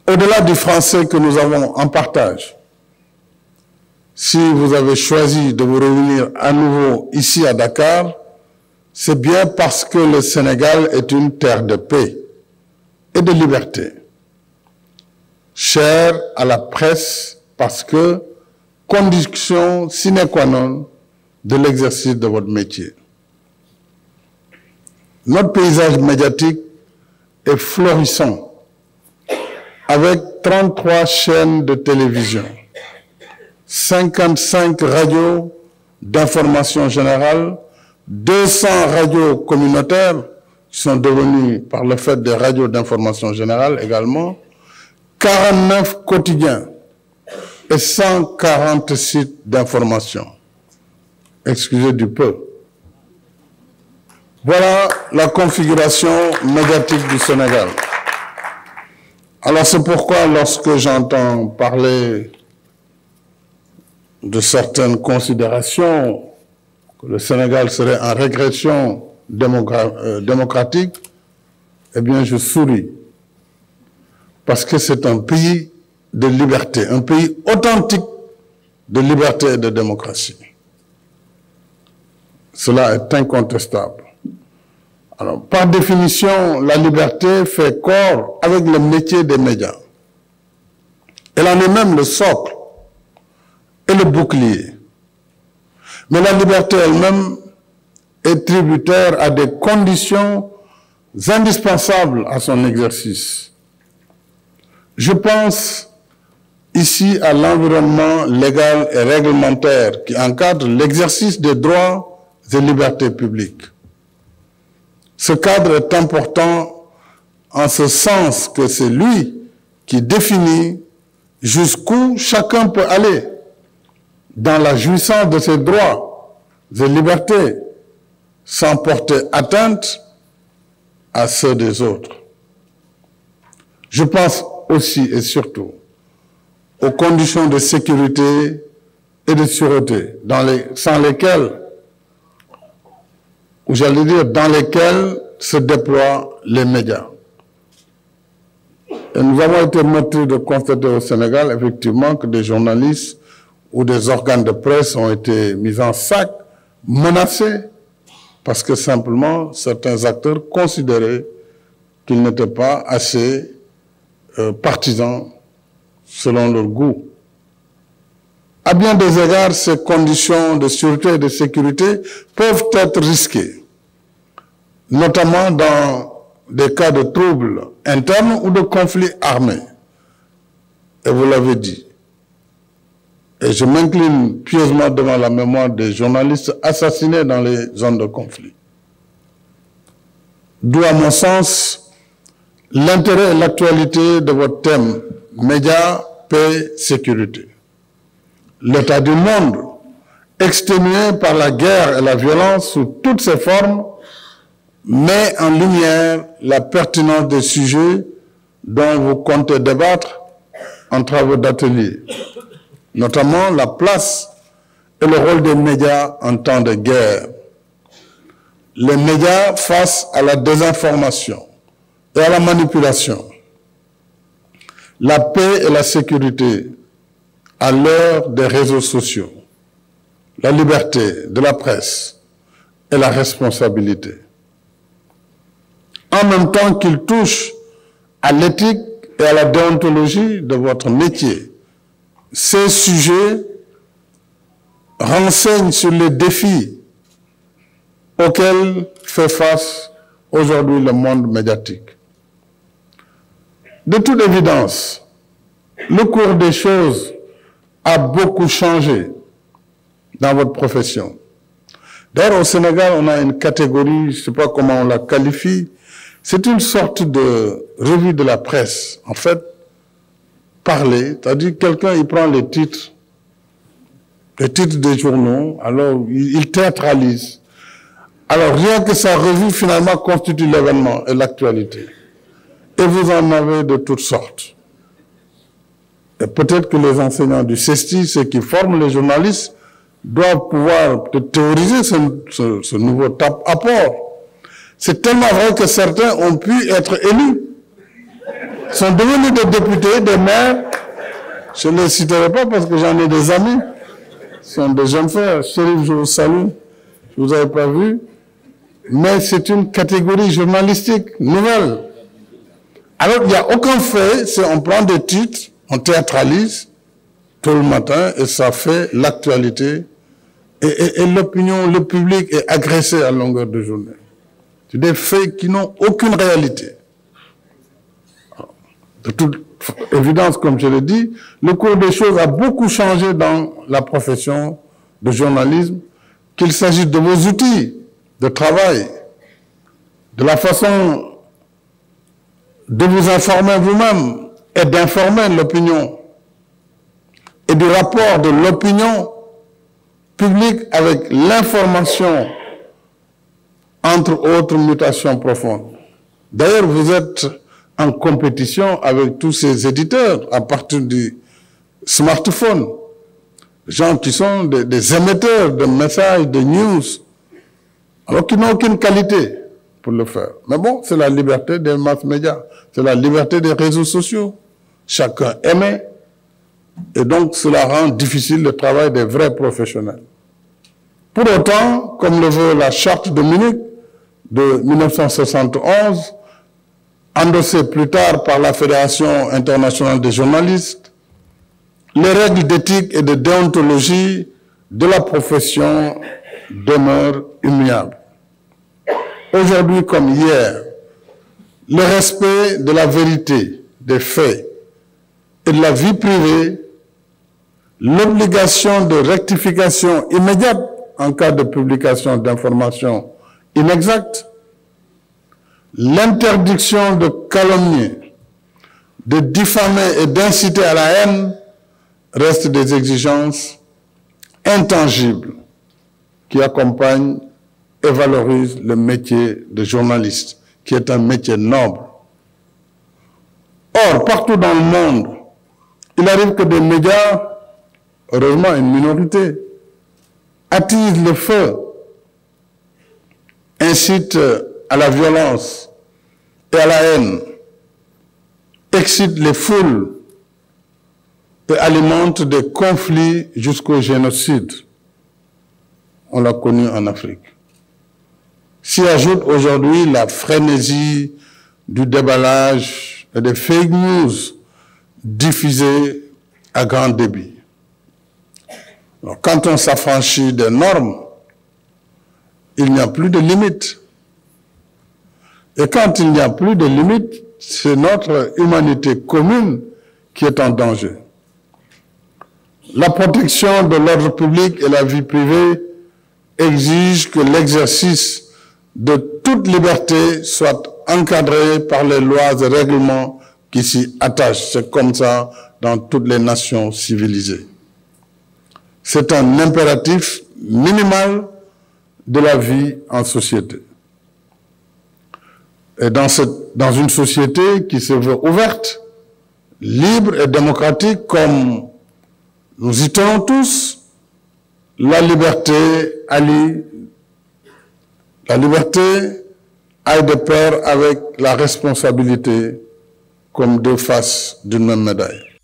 Au-delà du français que nous avons en partage, si vous avez choisi de vous réunir à nouveau ici à Dakar, c'est bien parce que le Sénégal est une terre de paix et de liberté, chère à la presse parce que condition sine qua non de l'exercice de votre métier. Notre paysage médiatique est florissant, avec 33 chaînes de télévision, 55 radios d'information générale, 200 radios communautaires qui sont devenues par le fait des radios d'information générale également, 49 quotidiens et 140 sites d'information. Excusez du peu. Voilà la configuration médiatique du Sénégal. Alors c'est pourquoi lorsque j'entends parler de certaines considérations, que le Sénégal serait en régression démocratique, eh bien je souris. Parce que c'est un pays de liberté, un pays authentique de liberté et de démocratie. Cela est incontestable. Alors, par définition, la liberté fait corps avec le métier des médias. Elle en est même le socle et le bouclier. Mais la liberté elle-même est tributaire à des conditions indispensables à son exercice. Je pense ici à l'environnement légal et réglementaire qui encadre l'exercice des droits et libertés publiques. Ce cadre est important en ce sens que c'est lui qui définit jusqu'où chacun peut aller dans la jouissance de ses droits et libertés sans porter atteinte à ceux des autres. Je pense aussi et surtout aux conditions de sécurité et de sûreté sans lesquelles, ou j'allais dire dans lesquelles se déploient les médias. Et nous avons été meurtris de constater au Sénégal, effectivement, que des journalistes ou des organes de presse ont été mis en sac, menacés, parce que simplement certains acteurs considéraient qu'ils n'étaient pas assez partisans selon leur goût. À bien des égards, ces conditions de sûreté et de sécurité peuvent être risquées, notamment dans des cas de troubles internes ou de conflits armés. Et vous l'avez dit. Et je m'incline pieusement devant la mémoire des journalistes assassinés dans les zones de conflit. D'où, à mon sens, l'intérêt et l'actualité de votre thème « Médias, paix, sécurité ». L'état du monde, exténué par la guerre et la violence sous toutes ses formes, met en lumière la pertinence des sujets dont vous comptez débattre en travaux d'atelier, notamment la place et le rôle des médias en temps de guerre. Les médias face à la désinformation et à la manipulation, la paix et la sécurité à l'heure des réseaux sociaux, la liberté de la presse et la responsabilité. En même temps qu'ils touchent à l'éthique et à la déontologie de votre métier, ces sujets renseignent sur les défis auxquels fait face aujourd'hui le monde médiatique. De toute évidence, le cours des choses a beaucoup changé dans votre profession. D'ailleurs, au Sénégal, on a une catégorie, je ne sais pas comment on la qualifie, c'est une sorte de revue de la presse. En fait, parler, c'est-à-dire quelqu'un, il prend les titres des journaux, alors il théâtralise. Alors, rien que sa revue, finalement, constitue l'événement et l'actualité. Et vous en avez de toutes sortes. Et peut-être que les enseignants du CESTI, ceux qui forment les journalistes, doivent pouvoir théoriser ce nouveau apport. C'est tellement vrai que certains ont pu être élus. sont devenus des députés, des maires. Je ne les citerai pas parce que j'en ai des amis. Ce sont des jeunes frères. Chérif, je vous salue. Je ne vous avais pas vu. Mais c'est une catégorie journalistique nouvelle. Alors, il n'y a aucun fait. On prend des titres, on théâtralise tout le matin et ça fait l'actualité. Et l'opinion, le public est agressé à longueur de journée. C'est des faits qui n'ont aucune réalité. De toute évidence, comme je l'ai dit, le cours des choses a beaucoup changé dans la profession de journalisme, qu'il s'agisse de vos outils de travail, de la façon de vous informer vous-même et d'informer l'opinion, et du rapport de l'opinion publique avec l'information, entre autres mutations profondes. D'ailleurs, vous êtes en compétition avec tous ces éditeurs à partir du smartphone, gens qui sont des émetteurs de messages, de news, alors qu'ils n'ont aucune qualité pour le faire. Mais bon, c'est la liberté des mass médias, c'est la liberté des réseaux sociaux. Chacun émet, et donc cela rend difficile le travail des vrais professionnels. Pour autant, comme le veut la Charte de Munich de 1971, endossée plus tard par la Fédération internationale des journalistes, les règles d'éthique et de déontologie de la profession demeurent immuables. Aujourd'hui comme hier, le respect de la vérité, des faits et de la vie privée, l'obligation de rectification immédiate en cas de publication d'informations inexactes, l'interdiction de calomnier, de diffamer et d'inciter à la haine restent des exigences intangibles qui accompagnent et valorisent le métier de journaliste, qui est un métier noble. Or, partout dans le monde, il arrive que des médias, heureusement une minorité, attisent le feu, incitent à la violence et à la haine, excitent les foules et alimentent des conflits jusqu'au génocide. On l'a connu en Afrique. S'y ajoute aujourd'hui la frénésie du déballage et des fake news diffusées à grand débit. Alors, quand on s'affranchit des normes, il n'y a plus de limites. Et quand il n'y a plus de limites, c'est notre humanité commune qui est en danger. La protection de l'ordre public et la vie privée exige que l'exercice de toute liberté soit encadré par les lois et règlements qui s'y attachent. C'est comme ça dans toutes les nations civilisées. C'est un impératif minimal de la vie en société. Et dans une société qui se veut ouverte, libre et démocratique, comme nous y tenons tous, la liberté aille de pair avec la responsabilité comme deux faces d'une même médaille.